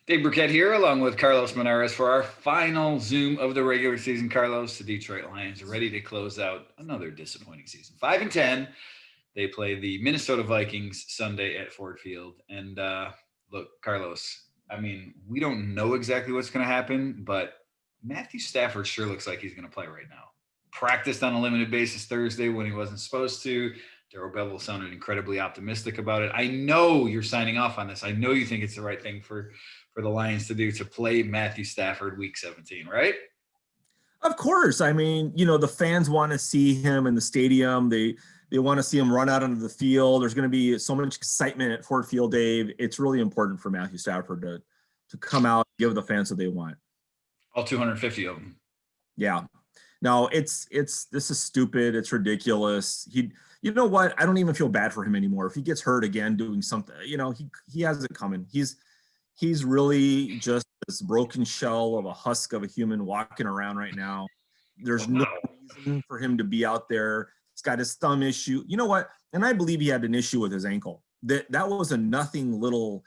Dave Birkett here, along with Carlos Monarrez for our final Zoom of the regular season. Carlos, the Detroit Lions are ready to close out another disappointing season. 5-10. They play the Minnesota Vikings Sunday at Ford Field. And look, Carlos, I mean, we don't know exactly what's going to happen, but Matthew Stafford sure looks like he's going to play right now. Practiced on a limited basis Thursday when he wasn't supposed to. Darrell Bevel sounded incredibly optimistic about it. I know you're signing off on this. I know you think it's the right thing for the Lions to do, to play Matthew Stafford week 17, right? Of course. I mean, the fans want to see him in the stadium. They want to see him run out onto the field. There's going to be so much excitement at Ford Field, Dave. It's really important for Matthew Stafford to come out and give the fans what they want. All 250 of them. Yeah. No, this is stupid. It's ridiculous. You know what? I don't even feel bad for him anymore. If he gets hurt again doing something, he has it coming. He's really just this broken shell of a husk of a human walking around right now. There's no reason for him to be out there. He's got his thumb issue. You know what? And I believe he had an issue with his ankle. That was a nothing little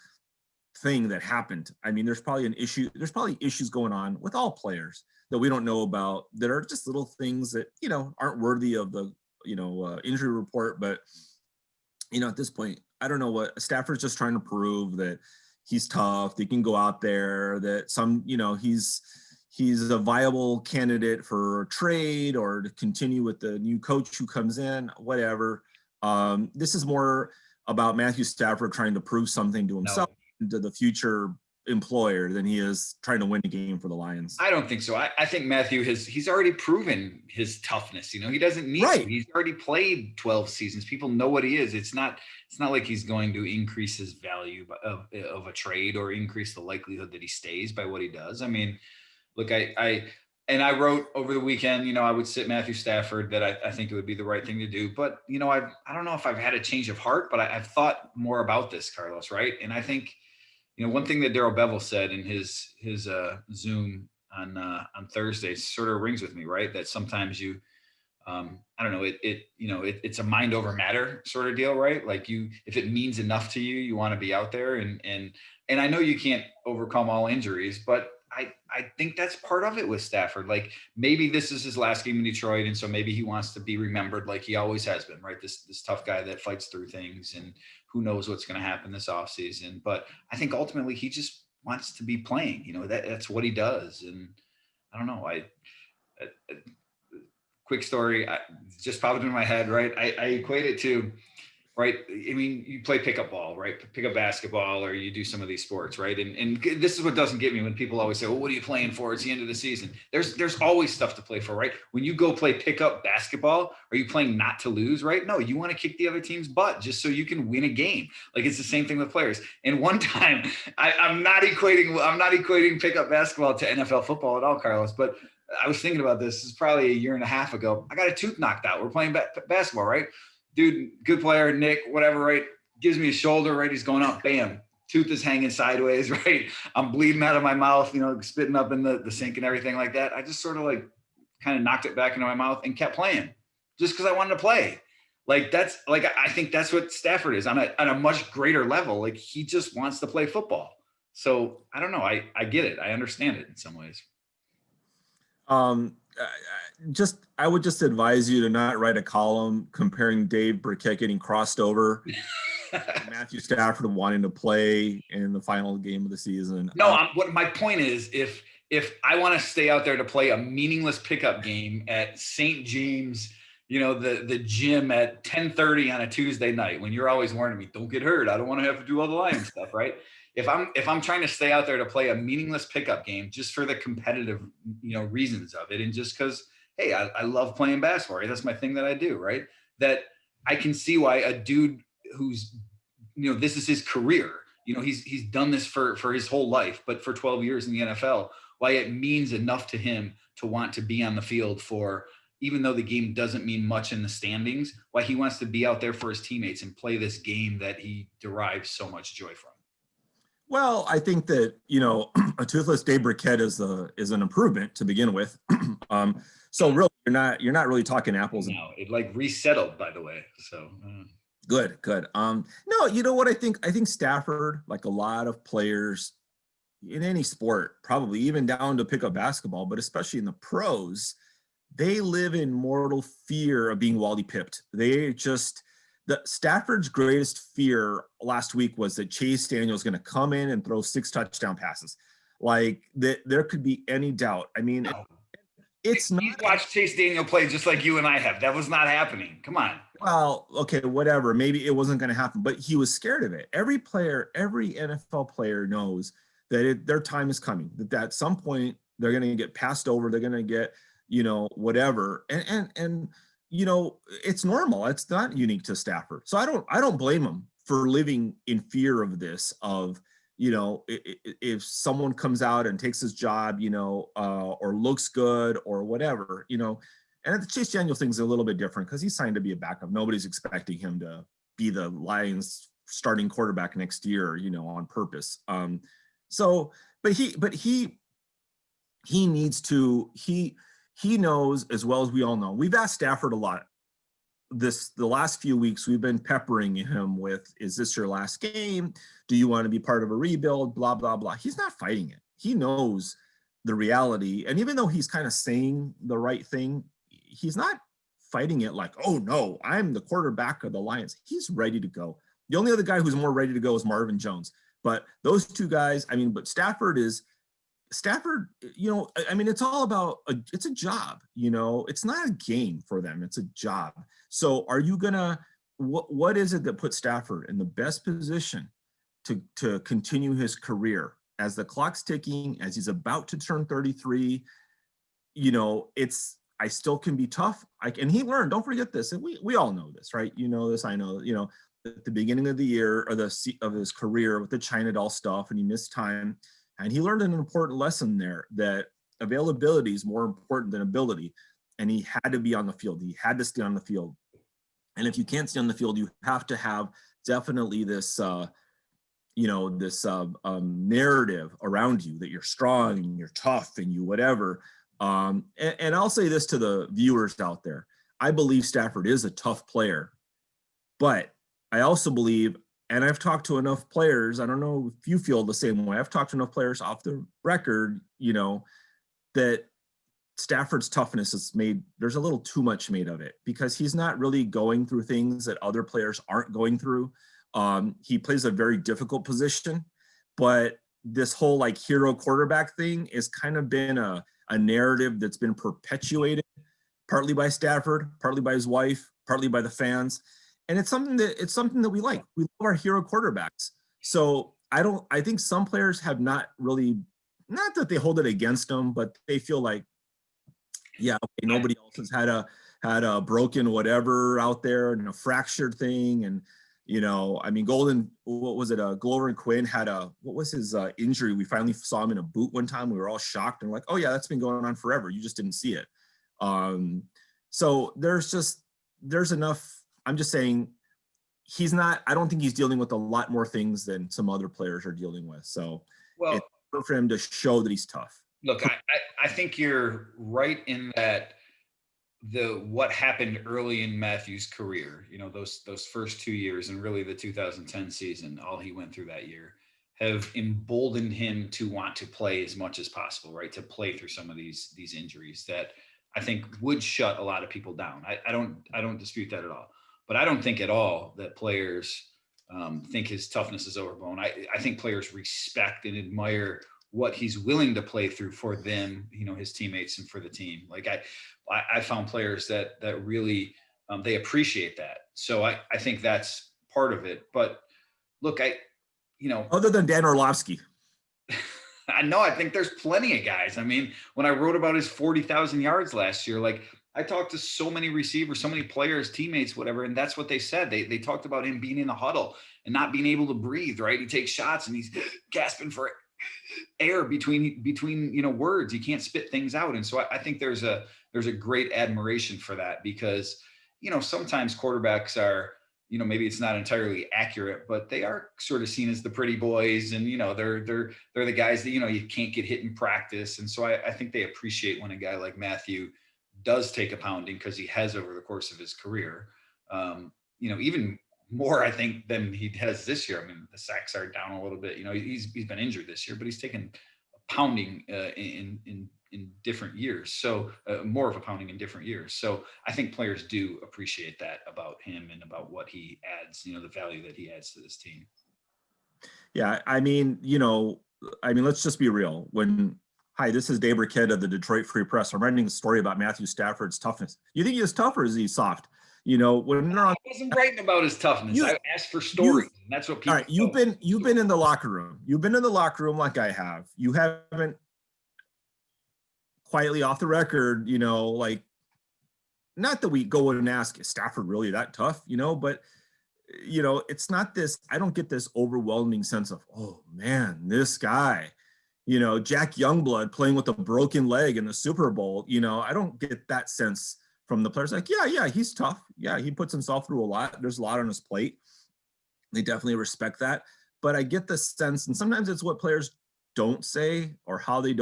thing that happened. I mean, there's probably issues going on with all players that we don't know about, that are just little things that, aren't worthy of the, injury report. But, at this point, I don't know what Stafford's just trying to prove that he's tough. They can go out there, that he's a viable candidate for a trade or to continue with the new coach who comes in, whatever. This is more about Matthew Stafford trying to prove something to himself and to the future employer than he is trying to win a game for the Lions. I don't think so. I think Matthew he's already proven his toughness. He doesn't need to. He's already played 12 seasons. People know what he is. It's not like he's going to increase his value of a trade or increase the likelihood that he stays by what he does. I mean, look, I wrote over the weekend, I would sit Matthew Stafford, that I think it would be the right thing to do. But, I don't know if I've had a change of heart, but I've thought more about this, Carlos, right? And I think, one thing that Darrell Bevel said in his Zoom on Thursday sort of rings with me, right? That sometimes I don't know, it's a mind over matter sort of deal, right? Like if it means enough to you, you want to be out there, and I know you can't overcome all injuries, but I think that's part of it with Stafford. Like, maybe this is his last game in Detroit, and so maybe he wants to be remembered like he always has been, right? This tough guy that fights through things, and who knows what's going to happen this offseason. But I think ultimately he just wants to be playing. That's what he does. And I don't know. Quick story, just popped into my head, right? I equate it to, right? I mean, you play pickup ball, right? Pickup basketball, or you do some of these sports, right? And this is what doesn't get me when people always say, well, what are you playing for? It's the end of the season. There's always stuff to play for, right? When you go play pickup basketball, are you playing not to lose, right? No, you want to kick the other team's butt just so you can win a game. Like, it's the same thing with players. And one time, I'm not equating pickup basketball to NFL football at all, Carlos, but I was thinking about this. This is probably a year and a half ago. I got a tooth knocked out. We're playing basketball, right? Dude, good player, Nick, whatever, right? Gives me a shoulder, right? He's going up, bam. Tooth is hanging sideways, right? I'm bleeding out of my mouth, spitting up in the sink and everything like that. I just sort of kind of knocked it back into my mouth and kept playing just because I wanted to play. I think that's what Stafford is on a much greater level. Like, he just wants to play football. So I don't know. I get it. I understand it in some ways. I would just advise you to not write a column comparing Dave Birkett getting crossed over Matthew Stafford wanting to play in the final game of the season. No, what my point is, if I want to stay out there to play a meaningless pickup game at St. James, the gym at 10:30 on a Tuesday night, when you're always warning me, don't get hurt, I don't want to have to do all the Lions stuff, right? If I'm trying to stay out there to play a meaningless pickup game just for the competitive, reasons of it, and just because, hey, I love playing basketball, right? That's my thing that I do, right? That I can see why a dude who's, this is his career, he's done this for his whole life, but for 12 years in the NFL, why it means enough to him to want to be on the field for, even though the game doesn't mean much in the standings, why he wants to be out there for his teammates and play this game that he derives so much joy from. Well, I think that, a toothless Dave Birkett is an improvement to begin with. So really, you're not really talking apples. No, it resettled, by the way. So good. No, you know what I think? I think Stafford, like a lot of players, in any sport, probably even down to pick up basketball, but especially in the pros, they live in mortal fear of being Wally pipped. They just, the Stafford's greatest fear last week was that Chase Daniel's going to come in and throw 6 touchdown passes. Like that, there could be any doubt. I mean, No. it's not. He's watched Chase Daniel play just like you and I have. That was not happening. Come on. Well, okay, whatever. Maybe it wasn't going to happen, but he was scared of it. Every player, every NFL player knows that their time is coming. That at some point they're going to get passed over. They're going to get, whatever. And it's normal. It's not unique to Stafford. So I don't blame him for living in fear of this. Of if someone comes out and takes his job, or looks good or whatever, And the Chase Daniel thing's a little bit different because he signed to be a backup. Nobody's expecting him to be the Lions starting quarterback next year, on purpose. But he needs to, he knows as well as we all know. We've asked Stafford a lot. The last few weeks, we've been peppering him with, is this your last game? Do you want to be part of a rebuild? Blah, blah, blah. He's not fighting it. He knows the reality. And even though he's kind of saying the right thing, he's not fighting it like, oh no, I'm the quarterback of the Lions. He's ready to go. The only other guy who's more ready to go is Marvin Jones. But those two guys, but Stafford, it's all about, it's a job, it's not a game for them. It's a job. So are you gonna, what is it that puts Stafford in the best position to continue his career as the clock's ticking, as he's about to turn 33? I still can be tough. And he learned, don't forget this. And we all know this, right? You know this, I know, at the beginning of the year or of his career with the China doll stuff, and he missed time. And he learned an important lesson there, that availability is more important than ability. And he had to be on the field. He had to stay on the field. And if you can't stay on the field, you have to have definitely this, narrative around you that you're strong and you're tough and you whatever. And I'll say this to the viewers out there. I believe Stafford is a tough player, but I also believe, and I've talked to enough players, I don't know if you feel the same way, I've talked to enough players off the record, that Stafford's toughness is there's a little too much made of it, because he's not really going through things that other players aren't going through. He plays a very difficult position, but this whole hero quarterback thing has kind of been a narrative that's been perpetuated, partly by Stafford, partly by his wife, partly by the fans. And it's something that we like. We love our hero quarterbacks. So I think some players have not really, not that they hold it against them, but they feel like, yeah, okay, nobody else has had a broken whatever out there and a fractured thing. And, Glover and Quinn had what was his injury? We finally saw him in a boot one time. We were all shocked and like, oh yeah, that's been going on forever. You just didn't see it. So there's enough. I'm just saying I don't think he's dealing with a lot more things than some other players are dealing with. So it's hard for him to show that he's tough. Look, I think you're right in that what happened early in Matthew's career, those first 2 years and really the 2010 season, all he went through that year, have emboldened him to want to play as much as possible, right? To play through some of these injuries that I think would shut a lot of people down. I don't dispute that at all. But I don't think at all that players think his toughness is overblown. I think players respect and admire what he's willing to play through for them, his teammates and for the team. Like I found players that really, they appreciate that. So I think that's part of it. But look, other than Dan Orlovsky, I think there's plenty of guys. When I wrote about his 40,000 yards last year, I talked to so many receivers, so many players, teammates, whatever, and that's what they said. They talked about him being in the huddle and not being able to breathe, right? He takes shots and he's gasping for air between words. He can't spit things out. And so I think there's a great admiration for that, because sometimes quarterbacks are, maybe it's not entirely accurate, but they are sort of seen as the pretty boys, and they're the guys that you can't get hit in practice. And so I think they appreciate when a guy like Matthew does take a pounding, because he has over the course of his career. Even more, I think, than he has this year. I mean, the sacks are down a little bit. He's been injured this year, but he's taken a pounding in different years. So more of a pounding in different years. So I think players do appreciate that about him and about what he adds. The value that he adds to this team. Yeah, let's just be real. Hi, this is Dave Birkett of the Detroit Free Press. I'm writing a story about Matthew Stafford's toughness. You think he's tough or is he soft? When they're on, I wasn't writing about his toughness. I asked for stories, and that's what people. All right, you've been in the locker room. You've been in the locker room like I have. You haven't quietly off the record, like, not that we go in and ask, is Stafford really that tough? But it's not this. I don't get this overwhelming sense of, oh man, this guy. Jack Youngblood playing with a broken leg in the Super Bowl. I don't get that sense from the players. Like, yeah, he's tough. Yeah, he puts himself through a lot. There's a lot on his plate. They definitely respect that. But I get the sense, and sometimes it's what players don't say, or how they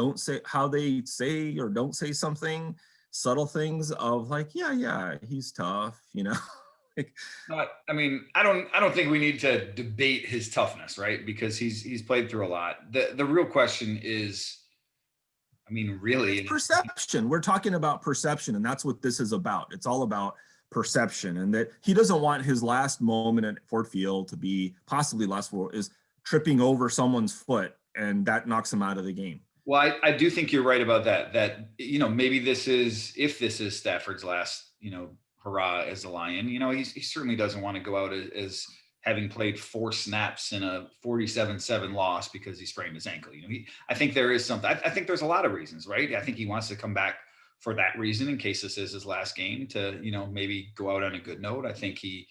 say or don't say something, subtle things of like, yeah, he's tough. I mean, I don't think we need to debate his toughness, right? Because he's played through a lot. The real question is, I mean, really, it's perception. We're talking about perception, and that's what this is about. It's all about perception, and that he doesn't want his last moment at Ford Field to be possibly is tripping over someone's foot, and that knocks him out of the game. Well, I do think you're right about that. That maybe if this is Stafford's last hurrah as a Lion. He certainly doesn't want to go out as having played 4 snaps in a 47-7 loss because he sprained his ankle. I think there is something. I think there's a lot of reasons, right? I think he wants to come back for that reason in case this is his last game to, maybe go out on a good note. I think he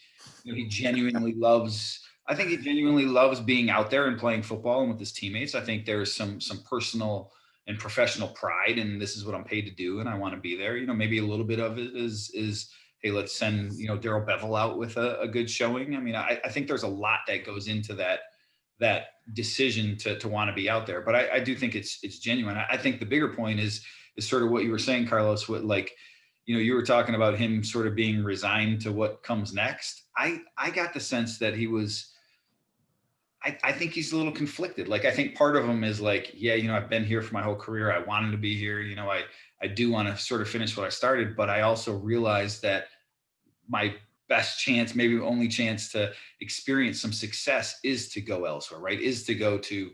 genuinely loves. I think he genuinely loves being out there and playing football and with his teammates. I think there's some personal and professional pride, and this is what I'm paid to do, and I want to be there. Maybe a little bit of it is hey, let's send Darrell Bevel out with a good showing. I mean, I think there's a lot that goes into that decision to want to be out there. But I do think it's genuine. I think the bigger point is sort of what you were saying, Carlos. What you were talking about him sort of being resigned to what comes next. I got the sense that he was. I think he's a little conflicted. Like, I think part of him is like, yeah, I've been here for my whole career. I wanted to be here. I do want to sort of finish what I started, but I also realized that my best chance, maybe only chance to experience some success is to go elsewhere, right? Is to go to,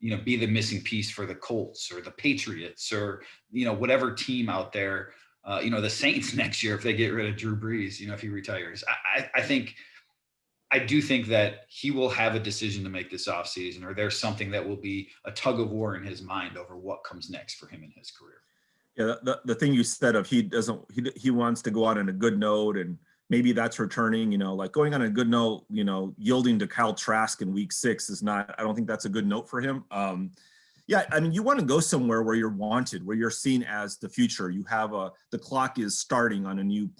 be the missing piece for the Colts or the Patriots or, whatever team out there, the Saints next year, if they get rid of Drew Brees, if he retires. I do think that he will have a decision to make this offseason, or there's something that will be a tug of war in his mind over what comes next for him in his career. Yeah, the thing you said of he wants to go out on a good note, and maybe that's returning, like going on a good note, yielding to Kyle Trask in week 6 is not, I don't think that's a good note for him. Yeah, I mean, you want to go somewhere where you're wanted, where you're seen as the future. You have the clock is starting on a new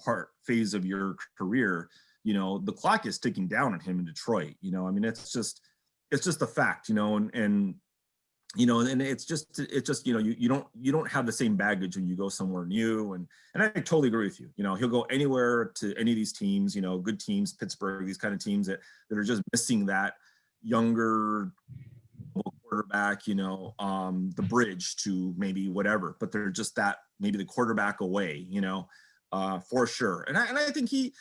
phase of your career. The clock is ticking down on him in Detroit. I mean, it's just a fact, and it's just you don't have the same baggage when you go somewhere new, and I totally agree with you. He'll go anywhere to any of these teams, good teams, Pittsburgh, these kind of teams that are just missing that younger quarterback, the bridge to maybe whatever, but they're just that maybe the quarterback away, for sure. And I think he,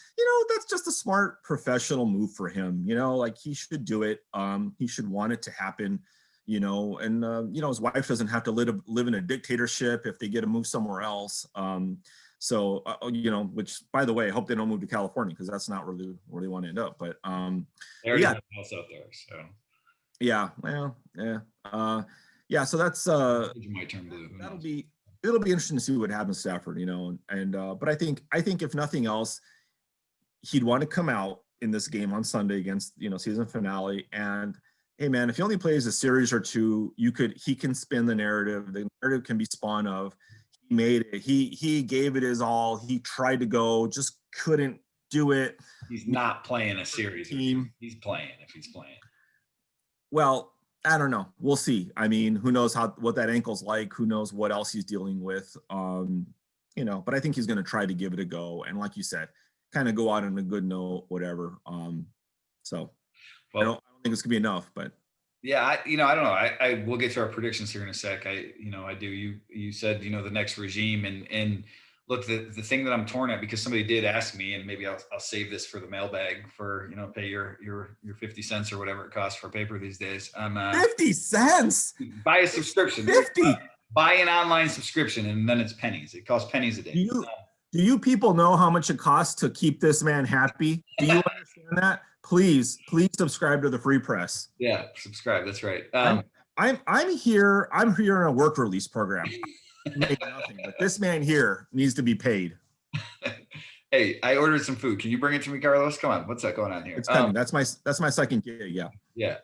that's just a smart professional move for him, like he should do it. He should want it to happen. And his wife doesn't have to live in a dictatorship if they get to move somewhere else. Which, by the way, I hope they don't move to California, because that's not really where they want to end up. But they already have a house out there, so yeah, well, yeah. So that's my turn blue. It'll be interesting to see what happens to Stafford, but I think if nothing else, he'd want to come out in this game on Sunday against season finale, and hey man, if he only plays a series or two, he can spin the narrative. The narrative can be spun of he made it. He gave it his all. He tried to go, just couldn't do it. He's not playing a series team. He's playing if he's playing. Well, I don't know. We'll see. I mean, who knows what that ankle's like? Who knows what else he's dealing with? But I think he's going to try to give it a go. And like you said, kind of go out on a good note, whatever. So Well, I don't think it's gonna be enough, but yeah, I don't know. I will get to our predictions here in a sec. I do. You said, the next regime, and look, the thing that I'm torn at, because somebody did ask me, and maybe I'll save this for the mailbag for, pay your 50 cents or whatever it costs for paper these days. 50 cents. Buy a subscription. 50. Buy an online subscription, and then it's pennies. It costs pennies a day. Do you people know how much it costs to keep this man happy? Do you understand that? Please subscribe to the Free Press. Yeah, subscribe. That's right. I'm here in a work release program. Make nothing, but this man here needs to be paid. Hey, I ordered some food. Can you bring it to me, Carlos? Come on. What's that going on here? It's coming. That's my second gig. Yeah. Yeah.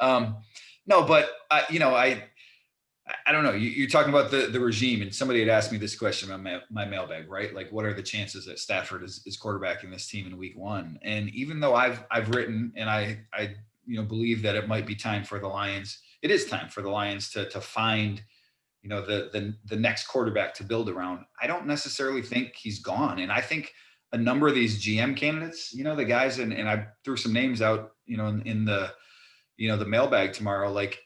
No, but I don't know. You're talking about the regime, and somebody had asked me this question on my mailbag, right? Like, what are the chances that Stafford is quarterbacking this team in week 1? And even though I've written, and I believe that it might be time for the Lions, it is time for the Lions to find, the next quarterback to build around. I don't necessarily think he's gone. And I think a number of these GM candidates, the guys, and I threw some names out, in the, the mailbag tomorrow, like,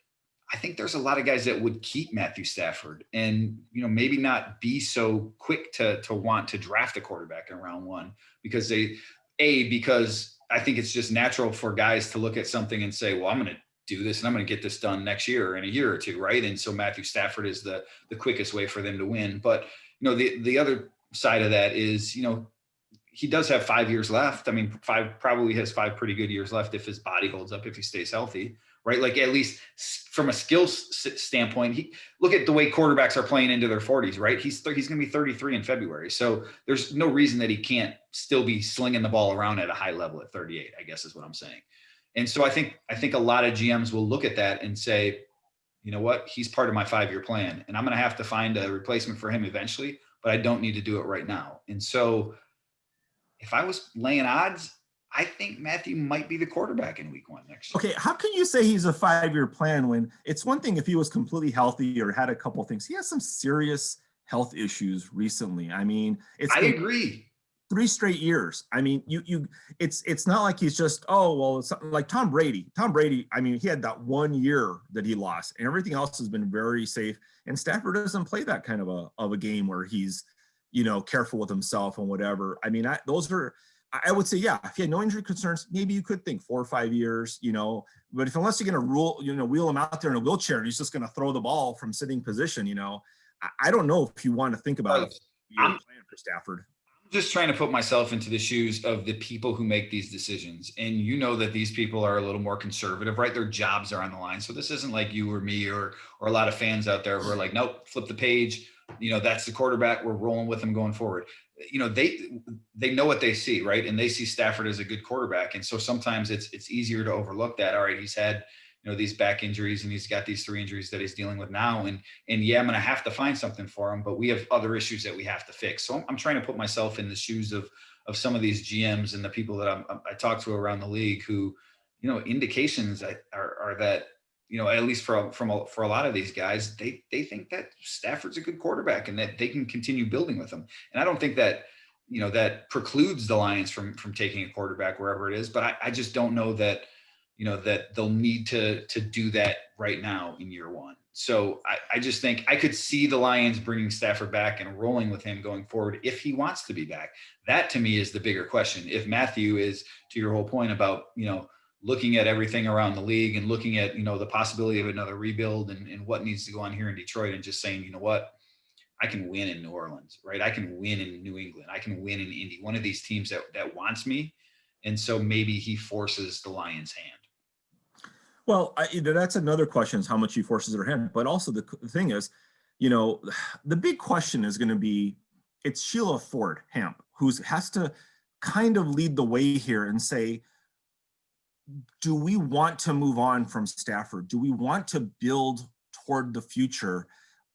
I think there's a lot of guys that would keep Matthew Stafford and, maybe not be so quick to want to draft a quarterback in round 1, because because I think it's just natural for guys to look at something and say, well, I'm going to do this and I'm going to get this done next year or in a year or two. Right. And so Matthew Stafford is the quickest way for them to win. But, the other side of that is, he does have 5 years left. I mean, probably has 5 pretty good years left if his body holds up, if he stays healthy. Right. Like, at least from a skills standpoint, look at the way quarterbacks are playing into their 40s, right? He's going to be 33 in February. So there's no reason that he can't still be slinging the ball around at a high level at 38, I guess is what I'm saying. And so I think a lot of GMs will look at that and say, you know what, he's part of my 5-year plan, and I'm going to have to find a replacement for him eventually, but I don't need to do it right now. And so if I was laying odds, I think Matthew might be the quarterback in week 1 next year. Okay, how can you say he's a 5-year plan when it's one thing if he was completely healthy or had a couple of things? He has some serious health issues recently. I mean, I agree. 3 straight years. I mean, it's not like he's just, it's like Tom Brady. Tom Brady, I mean, he had that 1 year that he lost, and everything else has been very safe. And Stafford doesn't play that kind of a game where he's, careful with himself and whatever. I mean, I would say, yeah, if you had no injury concerns, maybe you could think 4 or 5 years, but unless you're going to wheel him out there in a wheelchair and he's just going to throw the ball from sitting position, I don't know if you want to think about a plan for Stafford. I'm just trying to put myself into the shoes of the people who make these decisions. And that these people are a little more conservative, right? Their jobs are on the line. So this isn't like you or me or a lot of fans out there who are like, nope, flip the page. That's the quarterback. We're rolling with him going forward. They know what they see, right? And they see Stafford as a good quarterback. And so sometimes it's easier to overlook that. All right, he's had, these back injuries and he's got these 3 injuries that he's dealing with now. And yeah, I'm going to have to find something for him, but we have other issues that we have to fix. So I'm trying to put myself in the shoes of some of these GMs and the people that I talk to around the league who, indications are that, at least for a lot of these guys, they think that Stafford's a good quarterback and that they can continue building with him. And I don't think that, that precludes the Lions from taking a quarterback wherever it is, but I just don't know that, that they'll need to do that right now in year 1. So I just think I could see the Lions bringing Stafford back and rolling with him going forward if he wants to be back. That to me is the bigger question. If Matthew is, to your whole point about, looking at everything around the league and looking at, the possibility of another rebuild and what needs to go on here in Detroit and just saying, you know what, I can win in New Orleans, right? I can win in New England. I can win in Indy, one of these teams that wants me. And so maybe he forces the Lions' hand. Well, that's another question is how much he forces their hand. But also the thing is, the big question is going to be, it's Sheila Ford Hamp who has to kind of lead the way here and say, do we want to move on from Stafford? Do we want to build toward the future?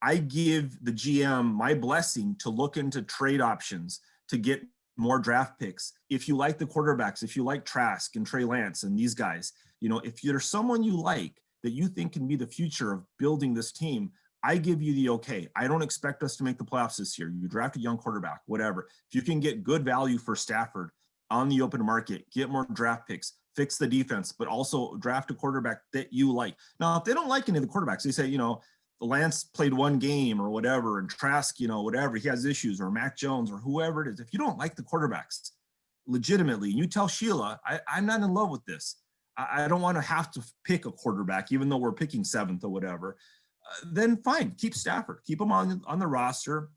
I give the GM my blessing to look into trade options to get more draft picks. If you like the quarterbacks, if you like Trask and Trey Lance and these guys, if there's someone you like that you think can be the future of building this team, I give you the okay. I don't expect us to make the playoffs this year. You draft a young quarterback, whatever. If you can get good value for Stafford on the open market, get more draft picks, fix the defense, but also draft a quarterback that you like. Now, if they don't like any of the quarterbacks, they say, you know, Lance played one game or whatever, and Trask, you know, whatever, he has issues, or Mac Jones or whoever it is. If you don't like the quarterbacks legitimately, you tell Sheila, I'm not in love with this. I don't want to have to pick a quarterback, even though we're picking 7th or whatever. Then fine, keep Stafford, keep him on the roster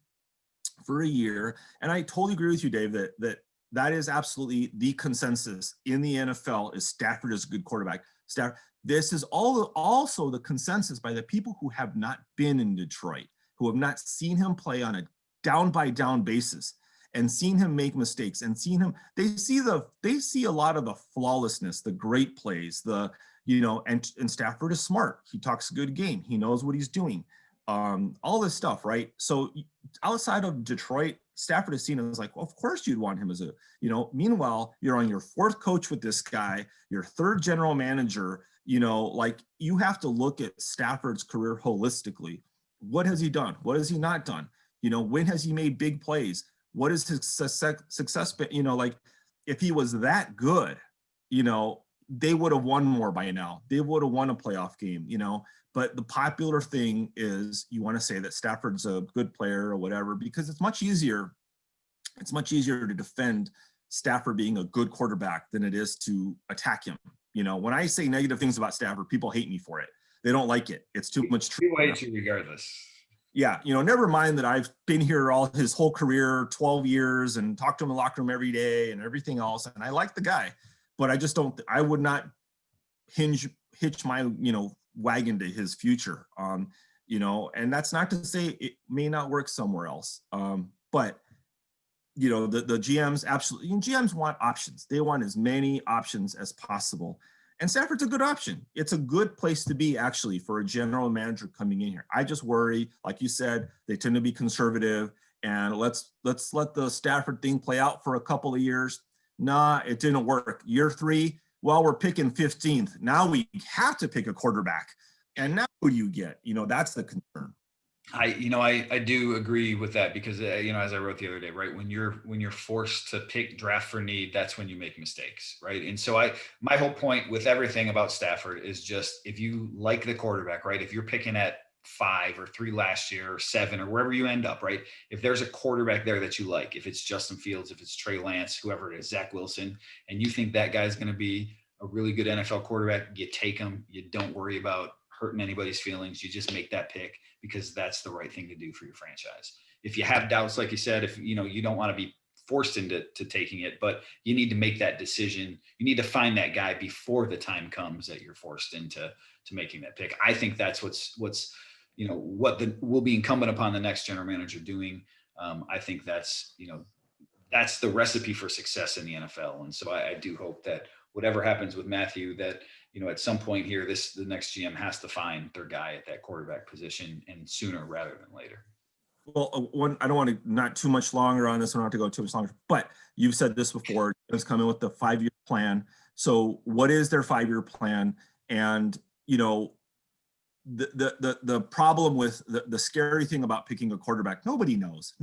for a year. And I totally agree with you, Dave, that is absolutely the consensus in the NFL is Stafford is a good quarterback. Stafford. This is also the consensus by the people who have not been in Detroit, who have not seen him play on a down by down basis and seen him make mistakes and seen him. They see a lot of the flawlessness, the great plays, and Stafford is smart. He talks a good game. He knows what he's doing. All this stuff, right? So outside of Detroit, Stafford is seen as like, well, of course you'd want him as a, meanwhile, you're on your 4th coach with this guy, your 3rd general manager, like you have to look at Stafford's career holistically. What has he done? What has he not done? When has he made big plays? What is his success been? Like if he was that good, they would have won more by now. They would have won a playoff game, but the popular thing is you want to say that Stafford's a good player or whatever, because it's much easier to defend Stafford being a good quarterback than it is to attack him. When I say negative things about Stafford, people hate me for it. They don't like it. It's too much truth. We hate you regardless. Yeah. Never mind that I've been here his whole career, 12 years, and talked to him in the locker room every day and everything else. And I like the guy, but I would not hitch my, wagon to his future. And that's not to say it may not work somewhere else. But the GMs absolutely, GMs want options. They want as many options as possible. And Stafford's a good option. It's a good place to be actually for a general manager coming in here. I just worry, like you said, they tend to be conservative, and let's let the Stafford thing play out for a couple of years. Nah, it didn't work. Year 3, well, we're picking 15th. Now we have to pick a quarterback. And now who do you get? That's the concern. I do agree with that because, as I wrote the other day, right, when you're forced to pick draft for need, that's when you make mistakes, right? And so my whole point with everything about Stafford is just, if you like the quarterback, right, if you're picking at 5 or 3 last year or 7 or wherever you end up, right, if there's a quarterback there that you like, if it's Justin Fields, if it's Trey Lance, whoever it is, Zach Wilson, and you think that guy's going to be a really good NFL quarterback, you take him. You don't worry about hurting anybody's feelings. You just make that pick because that's the right thing to do for your franchise. If you have doubts, like you said, if you don't want to be forced into taking it, but you need to make that decision. You need to find that guy before the time comes that you're forced into making that pick. I think that's what will be incumbent upon the next general manager doing. I think that's the recipe for success in the NFL. And so I do hope that whatever happens with Matthew, that at some point here, the next GM has to find their guy at that quarterback position, and sooner rather than later. Well, I don't want to not too much longer on this. I don't have to go too much longer, but you've said this before. It's coming with the 5-year plan. So what is their 5-year plan? And, the problem with the scary thing about picking a quarterback, nobody knows.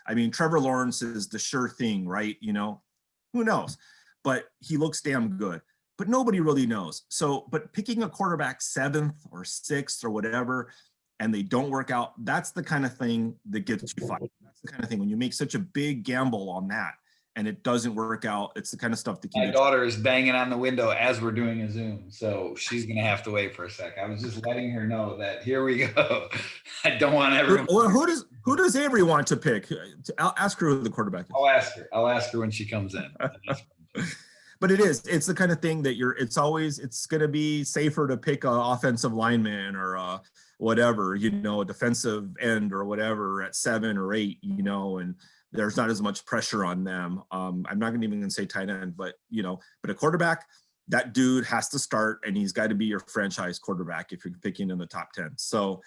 I mean, Trevor Lawrence is the sure thing, right? Who knows? But he looks damn good. But nobody really knows. So, but picking a quarterback 7th or 6th or whatever, and they don't work out, that's the kind of thing that gets you fired. That's the kind of thing when you make such a big gamble on that and it doesn't work out. It's the kind of stuff that my daughter is banging on the window as we're doing a Zoom, so she's gonna have to wait for a sec. I was just letting her know that here we go. I don't want everyone. Well, who does Avery want to pick? I'll ask her who the quarterback is. I'll ask her when she comes in. But it's the kind of thing that it's going to be safer to pick an offensive lineman or whatever, a defensive end or whatever at 7 or 8, and there's not as much pressure on them. I'm not even going to say tight end, but a quarterback, that dude has to start, and he's got to be your franchise quarterback if you're picking in the top 10. So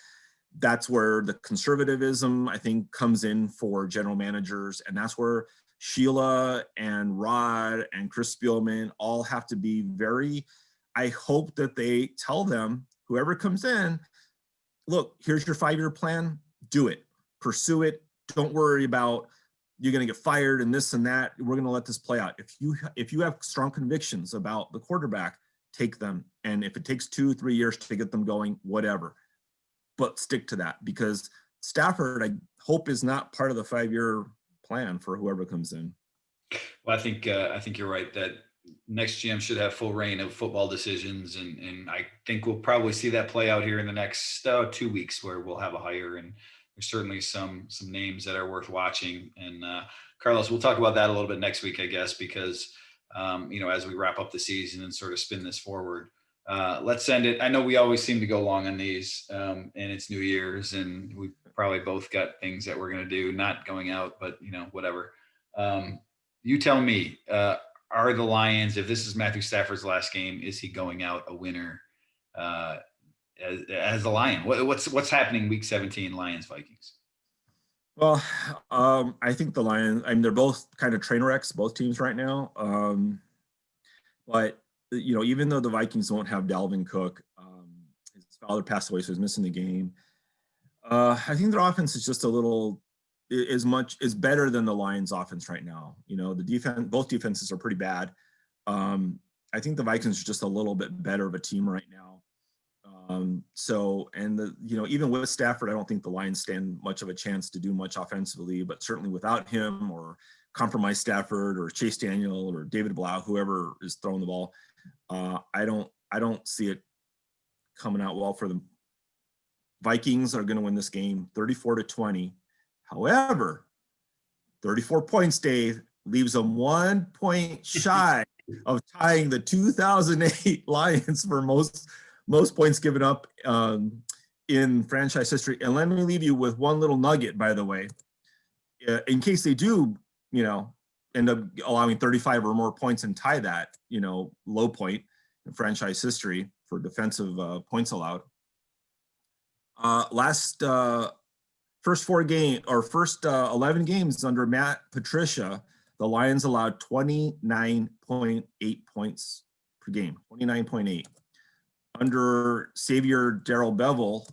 that's where the conservatism, I think, comes in for general managers, and that's where Sheila and Rod and Chris Spielman all have to be I hope that they tell them, whoever comes in, look, here's your 5-year plan, do it, pursue it. Don't worry about, you're going to get fired and this and that. We're going to let this play out. If you have strong convictions about the quarterback, take them. And if it takes 2-3 years to get them going, whatever, but stick to that, because Stafford, I hope, is not part of the 5-year plan for whoever comes in. Well, I think you're right that next GM should have full reign of football decisions, and I think we'll probably see that play out here in the next 2 weeks, where we'll have a hire, and there's certainly some names that are worth watching. And Carlos, we'll talk about that a little bit next week, I guess, because as we wrap up the season and sort of spin this forward, let's send it. I know we always seem to go long on these, and it's New Year's, and we probably both got things that we're going to do, not going out, but whatever. You tell me, are the Lions, if this is Matthew Stafford's last game, is he going out a winner as a Lion? What's happening week 17, Lions Vikings? Well, I think the Lions, they're both kind of train wrecks, both teams right now. But even though the Vikings won't have Dalvin Cook, his father passed away, so he's missing the game. I think their offense is just a little is better than the Lions offense right now. The defense, both defenses are pretty bad. I think the Vikings are just a little bit better of a team right now. Even with Stafford, I don't think the Lions stand much of a chance to do much offensively, but certainly without him, or compromise Stafford or Chase Daniel or David Blau, whoever is throwing the ball, I don't see it coming out well for them. Vikings are going to win this game 34-20. However, 34 points, Dave, leaves them 1 point shy of tying the 2008 Lions for most points given up in franchise history. And let me leave you with one little nugget, by the way, in case they do, end up allowing 35 or more points and tie that, low point in franchise history for defensive points allowed. First 11 games under Matt Patricia, the Lions allowed 29.8 points per game, 29.8. Under Xavier Darrell Bevel,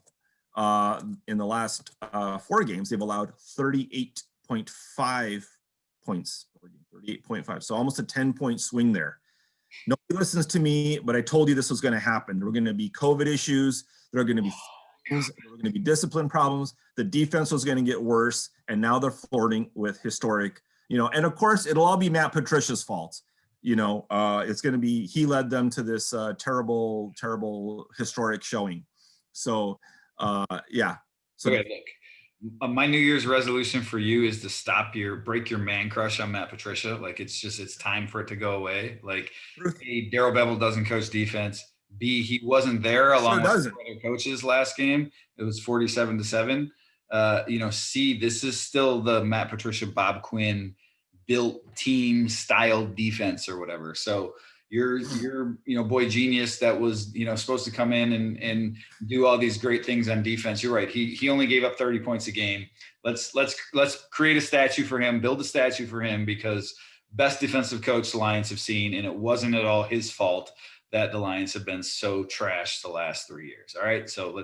in the last 4 games, they've allowed 38.5 points per game, 38.5. So almost a 10-point swing there. Nobody listens to me, but I told you this was going to happen. There were going to be COVID issues. There are going to be things. There were going to be discipline problems. The defense was going to get worse, and now they're flirting with historic. And of course, it'll all be Matt Patricia's fault. It's going to be, he led them to this terrible, terrible historic showing. So, yeah. So okay, look, my New Year's resolution for you is to break your man crush on Matt Patricia. Like, it's time for it to go away. Like, A, Darrell Bevel doesn't coach defense. B, he wasn't there along with other coaches last game. It was 47-7. C, this is still the Matt Patricia, Bob Quinn built team style defense or whatever. So your boy genius that was supposed to come in and do all these great things on defense. You're right. He only gave up 30 points a game. Let's create a statue for him, build a statue for him, because best defensive coach the Lions have seen, and it wasn't at all his fault that the Lions have been so trashed the last 3 years. All right. So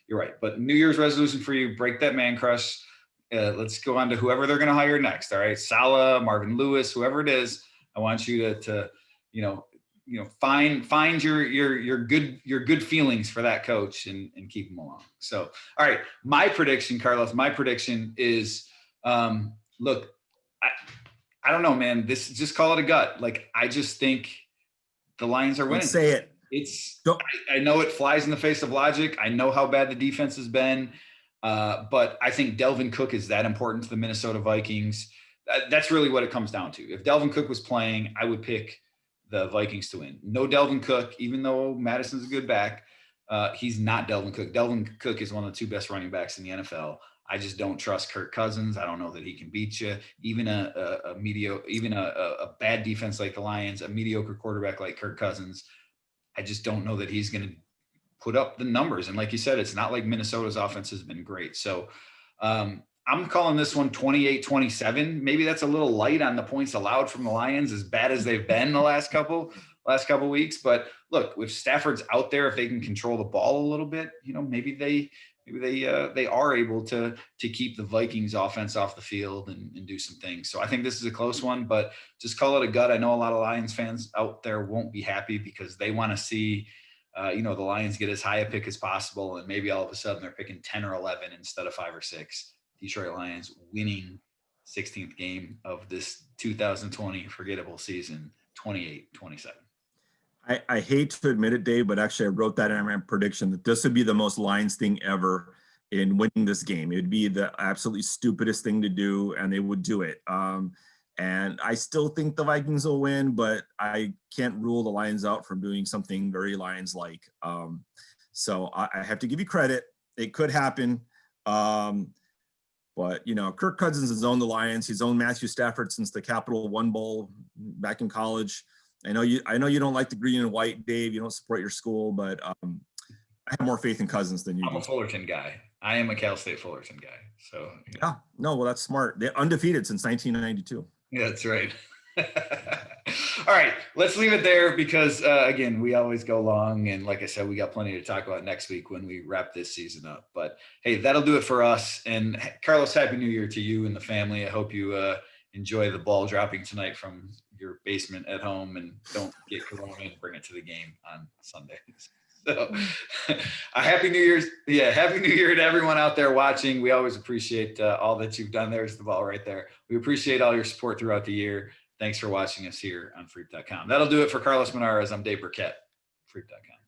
you're right. But New Year's resolution for you, break that man crush. Let's go on to whoever they're going to hire next. All right. Saleh, Marvin Lewis, whoever it is. I want you to find your good feelings for that coach and keep him along. So, all right. My prediction, Carlos, is, look, I don't know, man, just call it a gut. Like, I just think the Lions are winning. Let's say it. I know it flies in the face of logic. I know how bad the defense has been. But I think Dalvin Cook is that important to the Minnesota Vikings. That's really what it comes down to. If Dalvin Cook was playing, I would pick the Vikings to win. No Dalvin Cook, even though Madison's a good back, he's not Dalvin Cook. Dalvin Cook is one of the 2 best running backs in the NFL. I just don't trust Kirk Cousins. I don't know that he can beat you. Even a bad defense like the Lions, a mediocre quarterback like Kirk Cousins, I just don't know that he's going to put up the numbers. And like you said, it's not like Minnesota's offense has been great. So I'm calling this one 28-27. Maybe that's a little light on the points allowed from the Lions, as bad as they've been the last couple weeks. But look, if Stafford's out there, if they can control the ball a little bit, maybe maybe they are able to keep the Vikings offense off the field and do some things. So I think this is a close one, but just call it a gut. I know a lot of Lions fans out there won't be happy because they want to see the Lions get as high a pick as possible, and maybe all of a sudden they're picking 10 or 11 instead of 5 or 6. Detroit Lions winning 16th game of this 2020 forgettable season, 28-27. I hate to admit it, Dave, but actually I wrote that in my prediction that this would be the most Lions thing ever in winning this game. It would be the absolutely stupidest thing to do, and they would do it. And I still think the Vikings will win, but I can't rule the Lions out from doing something very Lions-like. So I have to give you credit. It could happen. But, Kirk Cousins has owned the Lions. He's owned Matthew Stafford since the Capital One Bowl back in college. I know you don't like the green and white, Dave. You don't support your school, but I have more faith in Cousins than you do. I'm a Fullerton guy. I am a Cal State Fullerton guy. So yeah, no, well, that's smart. They're undefeated since 1992. Yeah, that's right. All right, let's leave it there because, again, we always go long. And like I said, we got plenty to talk about next week when we wrap this season up. But, hey, that'll do it for us. And, Carlos, Happy New Year to you and the family. I hope you enjoy the ball dropping tonight from your basement at home and don't get corona and bring it to the game on Sunday. So Happy New Year's. Yeah. Happy New Year to everyone out there watching. We always appreciate all that you've done. There's the ball right there. We appreciate all your support throughout the year. Thanks for watching us here on Freep.com. That'll do it for Carlos Monarrez. I'm Dave Birkett, Freep.com.